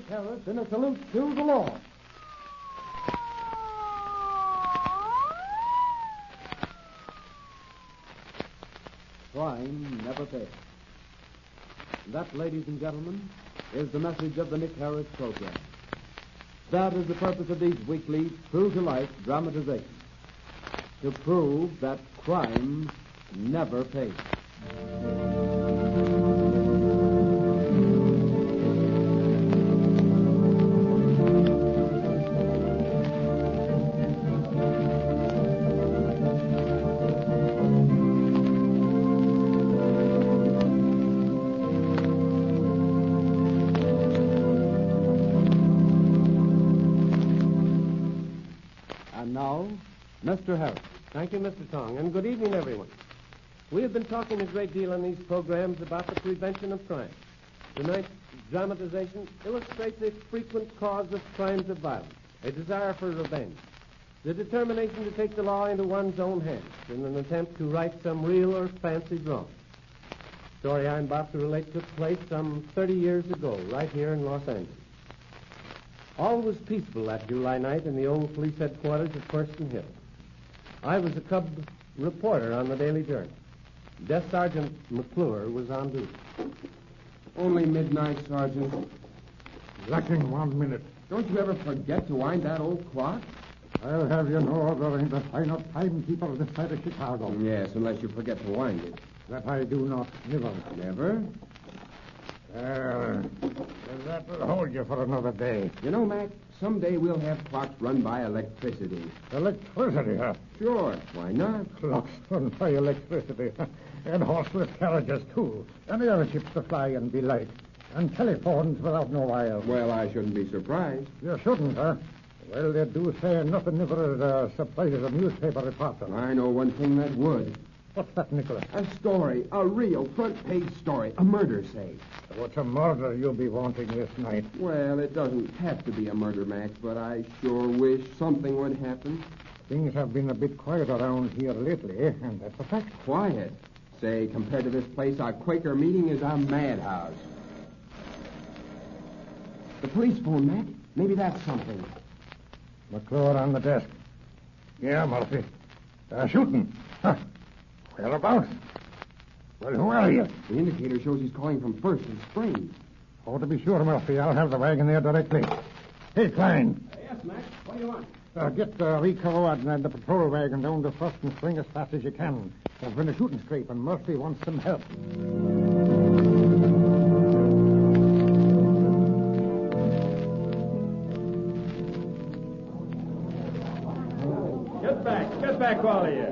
Harris in a salute to the law. Crime never pays. That, ladies and gentlemen, is the message of the Nick Harris program. That is the purpose of these weekly true-to-life dramatizations. To prove that crime never pays. And now, Mr. Harris. Thank you, Mr. Tong, and good evening, everyone. We have been talking a great deal on these programs about the prevention of crime. Tonight's dramatization illustrates a frequent cause of crimes of violence, a desire for revenge, the determination to take the law into one's own hands in an attempt to right some real or fancied wrong. The story I'm about to relate took place some 30 years ago, right here in Los Angeles. All was peaceful that July night in the old police headquarters at First and Hill. I was a cub reporter on the Daily Journal. Desk Sergeant McClure was on duty. Only midnight, Sergeant. Lacking 1 minute. Don't you ever forget to wind that old clock? I'll have you know there ain't a finer timekeeper this side of Chicago. Yes, unless you forget to wind it. That I do not. Never. Never? That will hold you for another day. You know, Mac, someday we'll have clocks run by electricity. Electricity, huh? Sure. Why not? Clocks run by electricity. And horseless carriages, too. And airships to fly and be light. And telephones without no wires. Well, I shouldn't be surprised. You shouldn't, huh? Well, they do say nothing never surprises a newspaper reporter. I know one thing that would. What's that, Nicholas? A story. A real front-page story. A murder, say. What's a murder you'll be wanting this night? Well, it doesn't have to be a murder, Max, but I sure wish something would happen. Things have been a bit quiet around here lately, and that's a fact. Quiet? Say, compared to this place, our Quaker meeting is a madhouse. The police phone, Mac. Maybe that's something. McClure on the desk. Yeah, Murphy. Shooting. Huh. Whereabouts? Well, who are you? The indicator shows he's calling from First and Spades. Oh, to be sure, Murphy. I'll have the wagon there directly. Hey, Klein. Yes, Max. What do you want? Get Rico and the patrol wagon down to First and Spring as fast as you can. There's been a shooting scrape, and Murphy wants some help. Get back, all of you.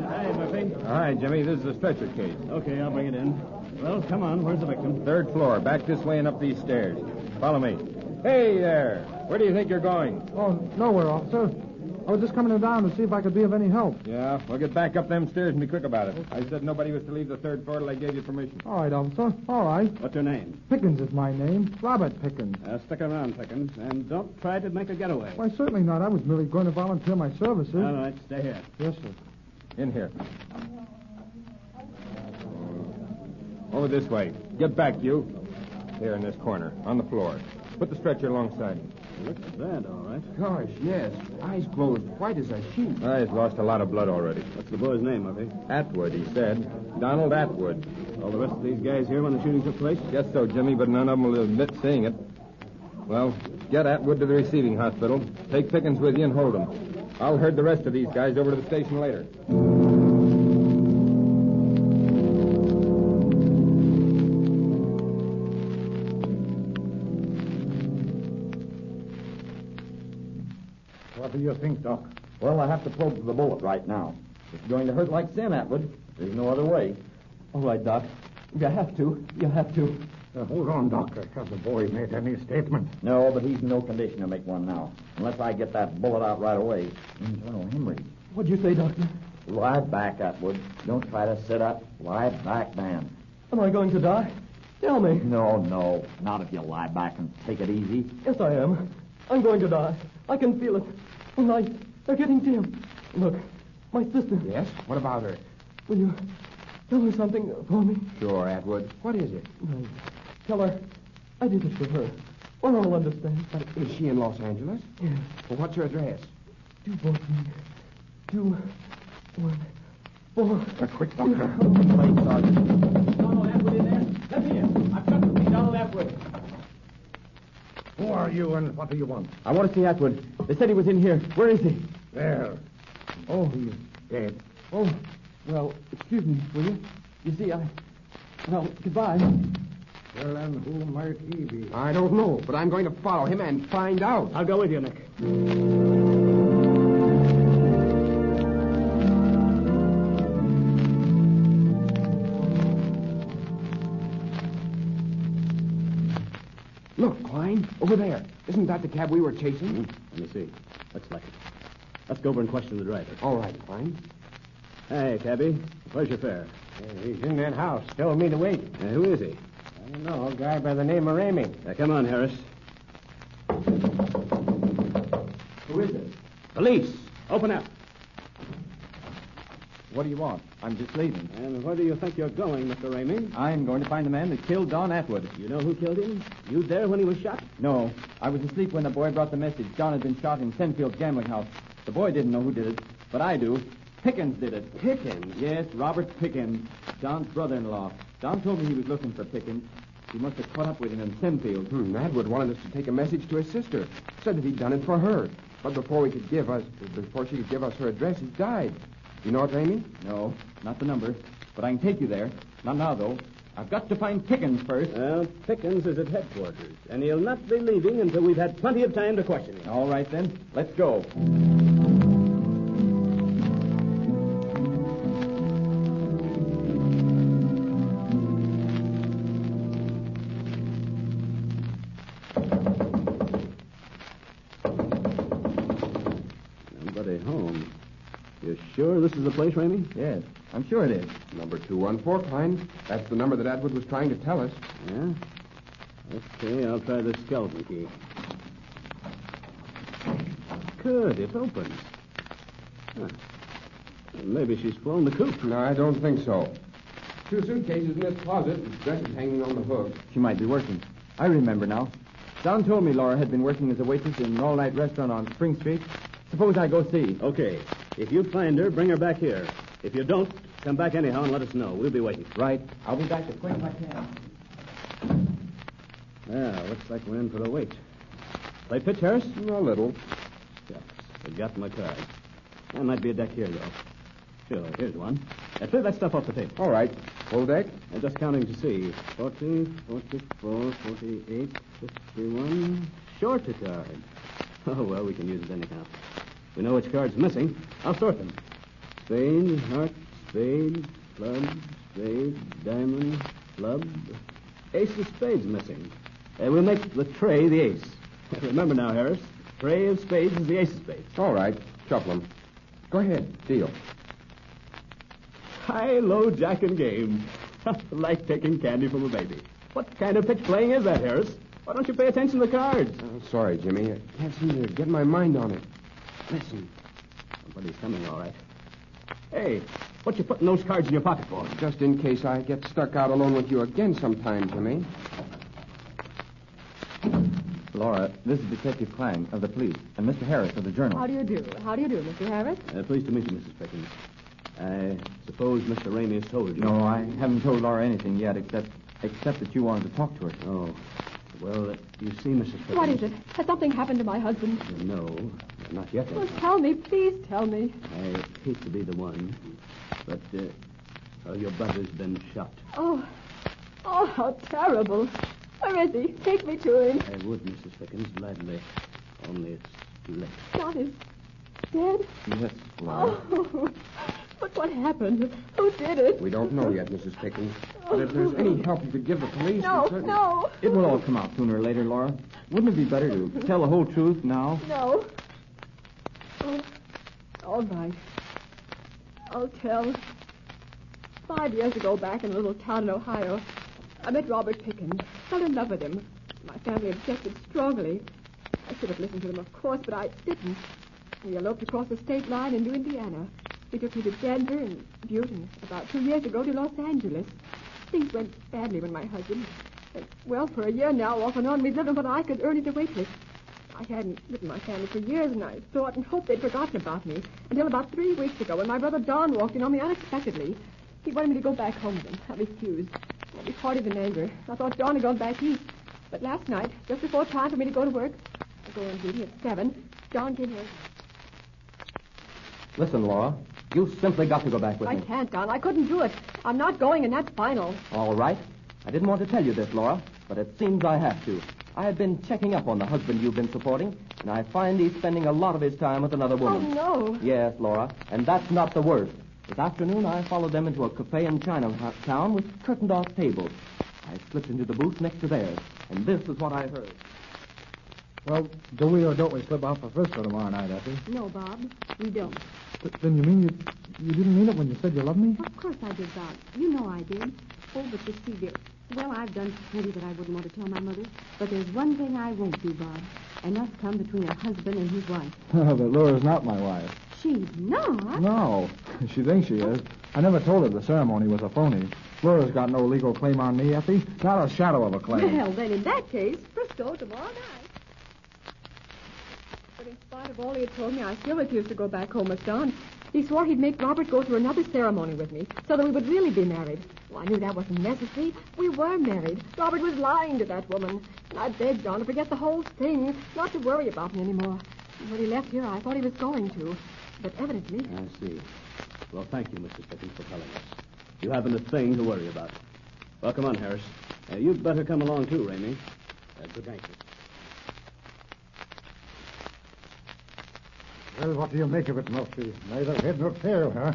Hi, Murphy. All right, Jimmy, this is a stretcher case. Okay, I'll bring it in. Well, come on. Where's the victim? Third floor, back this way and up these stairs. Follow me. Hey there. Where do you think you're going? Oh, nowhere, officer. I was just coming down to see if I could be of any help. Yeah, well, get back up them stairs and be quick about it. I said nobody was to leave the third floor till I gave you permission. All right, officer. All right. What's your name? Pickens is my name. Robert Pickens. Stick around, Pickens, and don't try to make a getaway. Why, certainly not. I was merely going to volunteer my services. All right, stay here. Yes, sir. In here. Over this way. Get back, you. Here in this corner, on the floor. Put the stretcher alongside him. Looks bad, all right. Gosh, yes. Eyes closed, white as a sheet. He's lost a lot of blood already. What's the boy's name, Murphy? Atwood, he said. Donald Atwood. All the rest of these guys here when the shooting took place? Guess so, Jimmy, but none of them will admit seeing it. Well, get Atwood to the receiving hospital. Take Pickens with you and hold him. I'll herd the rest of these guys over to the station later. What do you think, Doc? Well, I have to probe the bullet right now. It's going to hurt like sin, Atwood. There's no other way. All right, Doc. You have to. You have to. Hold on, Doctor. Has the boy made any statement? No, but he's in no condition to make one now. Unless I get that bullet out right away. Internal hemorrhage. What'd you say, Doctor? Lie back, Atwood. Don't try to sit up. Lie back, man. Am I going to die? Tell me. No. Not if you lie back and take it easy. Yes, I am. I'm going to die. I can feel it. The lights, they're getting dim. Look, my sister. Yes? What about her? Will you tell her something for me? Sure, Atwood. What is it? Tell her I did it for her. We'll all understand. But is she in Los Angeles? Yes. Well, what's her address? 214. A quick, Doctor. Wait, Sergeant. Donald Atwood in there? Let me in. I've got to see Donald Atwood. Who are you and what do you want? I want to see Atwood. They said he was in here. Where is he? There. Oh, He's dead. oh. Well, excuse me, will you? You see, well, goodbye. Well, and who might he be? I don't know, but I'm going to follow him and find out. I'll go with you, Nick. Look, Klein, over there. Isn't that the cab we were chasing? Let me see. Looks like it. Let's go over and question the driver. All right, Klein. Hey, cabby. Where's your fare? He's in that house. Told me to wait. Who is he? I don't know. A guy by the name of Ramey. Come on, Harris. Who is it? Police! Open up. What do you want? I'm just leaving. And where do you think you're going, Mr. Ramey? I'm going to find the man that killed Don Atwood. You know who killed him? You there when he was shot? No, I was asleep when the boy brought the message. Don had been shot in Senfield's gambling house. The boy didn't know who did it, but I do. Pickens did it. Pickens? Yes, Robert Pickens, Don's brother-in-law. Don told me he was looking for Pickens. He must have caught up with him in Senfield. Atwood wanted us to take a message to his sister. Said that he'd done it for her. But before she could give us her address, he died. You know it, Ramey? No, not the number. But I can take you there. Not now, though. I've got to find Pickens first. Well, Pickens is at headquarters, and he'll not be leaving until we've had plenty of time to question him. All right, then. Let's go. Nobody home. You sure this is the place, Ramey? Yes, I'm sure it is. Number 214, Klein. That's the number that Atwood was trying to tell us. Yeah? Okay, I'll try the skeleton key. Good, it opens. Huh. Maybe she's flown the coop. No, I don't think so. 2 suitcases in this closet, dresses hanging on the hook. She might be working. I remember now. Don told me Laura had been working as a waitress in an all-night restaurant on Spring Street. Suppose I go see. Okay. If you find her, bring her back here. If you don't, come back anyhow and let us know. We'll be waiting. Right. I'll be back as quick as I can. Well, looks like we're in for the wait. Play pitch, Harris? A little. Shucks. Forgot my card. There might be a deck here, though. Sure, here's one. Clear that stuff off the table. All right. Full deck? Just counting to see. 40, 44, 48, 51. Short a card. Oh, well, we can use it anyhow. We know which card's missing. I'll sort them. Spade, heart, spade, club, spade, diamond, club. Ace of spades missing. We'll make the tray the ace. Remember now, Harris, tray of spades is the ace of spades. All right. Shuffle them. Go ahead. Deal. High, low, jack, and game. Like taking candy from a baby. What kind of pitch playing is that, Harris? Why don't you pay attention to the cards? Sorry, Jimmy. I can't seem to get my mind on it. Listen. Somebody's coming, all right. Hey, what you putting those cards in your pocket for? Just in case I get stuck out alone with you again sometime, Jimmy. Laura, this is Detective Klein of the police, and Mr. Harris of the Journal. How do you do? How do you do, Mr. Harris? Pleased to meet you, Mrs. Pickens. I suppose Mr. Ramey has told you. No, I haven't told Laura anything yet, except that you wanted to talk to her. Oh. Well, you see, Mrs. Pickens... What is it? Has something happened to my husband? No, not yet. Well, tell me. Please tell me. I hate to be the one, but your brother's been shot. Oh, how terrible. Where is he? Take me to him. I would, Mrs. Pickens, gladly. Only it's too late. John is dead? Yes, Laura. Oh, but what happened? Who did it? We don't know yet, Mrs. Pickens. But if there's any help you could give the police... No, we'd certainly... no. It will all come out sooner or later, Laura. Wouldn't it be better to tell the whole truth now? No. Oh, all right. I'll tell. 5 years ago, back in a little town in Ohio, I met Robert Pickens. Fell in love with him. My family objected strongly. I should have listened to them, of course, but I didn't. We eloped across the state line into Indiana. He took me to Denver and Butte, and about 2 years ago to Los Angeles. Things went badly when my husband... Well, for a year now, off and on, we've lived on what I could earn as a waitress. I hadn't written my family for years, and I thought and hoped they'd forgotten about me. Until about 3 weeks ago, when my brother Don walked in on me unexpectedly. He wanted me to go back home with him. I refused. I was hearted in anger. I thought Don had gone back east. But last night, just before time for me to go to work, I go on duty at 7, Don came here. Listen, Laura, you simply got to go back with me. I can't, Don. I couldn't do it. I'm not going, and that's final. All right. I didn't want to tell you this, Laura, but it seems I have to. I have been checking up on the husband you've been supporting, and I find he's spending a lot of his time with another woman. Oh, no. Yes, Laura, and that's not the worst. This afternoon, I followed them into a cafe in Chinatown with curtained-off tables. I slipped into the booth next to theirs, and this is what I heard. Well, do we or don't we slip out for Frisco tomorrow night, Effie? No, Bob, we don't. But then you mean you didn't mean it when you said you loved me? Of course I did, Bob. You know I did. Oh, but you see, dear, well, I've done plenty that I wouldn't want to tell my mother. But there's one thing I won't do, Bob. And that's come between a husband and his wife. But Laura's not my wife. She's not? No. She thinks she is. I never told her the ceremony was a phony. Laura's got no legal claim on me, Effie. Not a shadow of a claim. Well, then in that case, Frisco tomorrow night. But in spite of all he had told me, I still refused to go back home with Don. He swore he'd make Robert go through another ceremony with me so that we would really be married. Well, I knew that wasn't necessary. We were married. Robert was lying to that woman. And I begged Don to forget the whole thing, not to worry about me anymore. And when he left here, I thought he was going to. But evidently... I see. Well, thank you, Mrs. Pickens, for telling us. You haven't a thing to worry about. Well, come on, Harris. You'd better come along, too, Ramey. Good night. Well, what do you make of it, Murphy? Neither head nor tail, huh?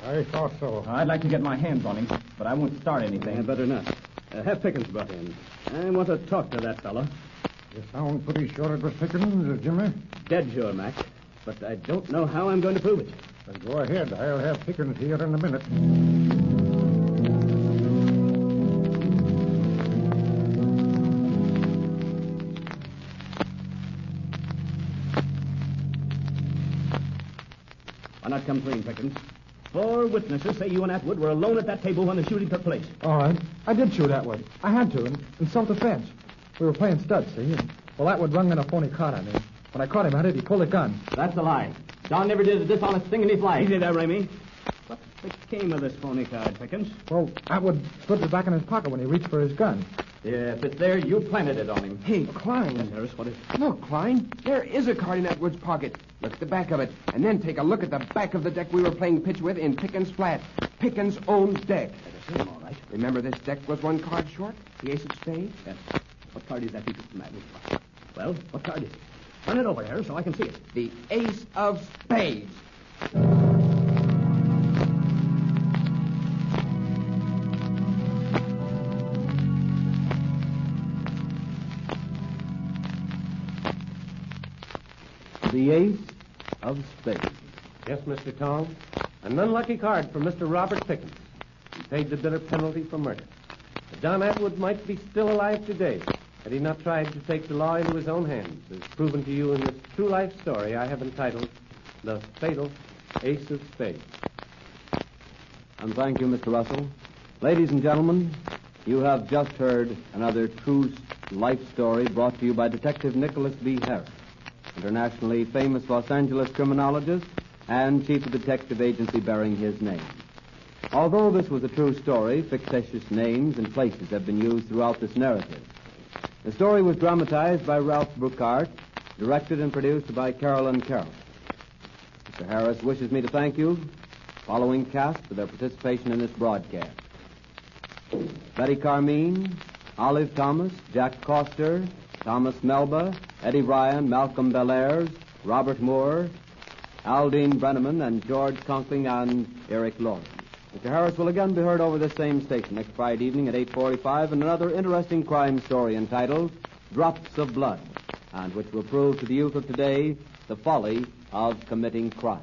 I thought so. I'd like to get my hands on him, but I won't start anything. Better not. Have Pickens brought in. I want to talk to that fella. You sound pretty sure it was Pickens, Jimmy. Dead sure, Mac. But I don't know how I'm going to prove it. Well, go ahead. I'll have Pickens here in a minute. Why not come clean, Pickens? 4 witnesses say you and Atwood were alone at that table when the shooting took place. All right. I did shoot Atwood. I had to, in self-defense. We were playing studs, see? Well, Atwood rung in a phony card on me. When I caught him at it, he pulled a gun. That's a lie. Don never did a dishonest thing in his life. Easy there, Ramey. What became of this phony card, Pickens? Well, Atwood slipped it back in his pocket when he reached for his gun. Yeah, if it's there, you planted it on him. Hey, Klein. Yes, Harris, what is it? Look, Klein. There is a card in Atwood's pocket. Look at the back of it. And then take a look at the back of the deck we were playing pitch with in Pickens' flat. Pickens' own deck. That is him, all right. Remember this deck was 1 card short? The ace of spades? Yes. What card is that he took from Atwood? Well, what card is it? Turn it over, Harris, so I can see it. The ace of spades. The ace of spades. Yes, Mr. Tong. An unlucky card for Mr. Robert Pickens. He paid the bitter penalty for murder. But Don Atwood might be still alive today had he not tried to take the law into his own hands, as proven to you in this true life story I have entitled The Fatal Ace of Spades. And thank you, Mr. Russell. Ladies and gentlemen, you have just heard another true life story brought to you by Detective Nicholas B. Harris, internationally famous Los Angeles criminologist and chief of detective agency bearing his name. Although this was a true story, fictitious names and places have been used throughout this narrative. The story was dramatized by Ralph Bruckart, directed and produced by Carolyn Carroll. Mr. Harris wishes me to thank you, following cast, for their participation in this broadcast. Betty Carmine, Olive Thomas, Jack Coster, Thomas Melba, Eddie Ryan, Malcolm Belair, Robert Moore, Aldine Brenneman, and George Conkling and Eric Lawrence. Mr. Harris will again be heard over this same station next Friday evening at 8:45 in another interesting crime story entitled Drops of Blood, and which will prove to the youth of today the folly of committing crime.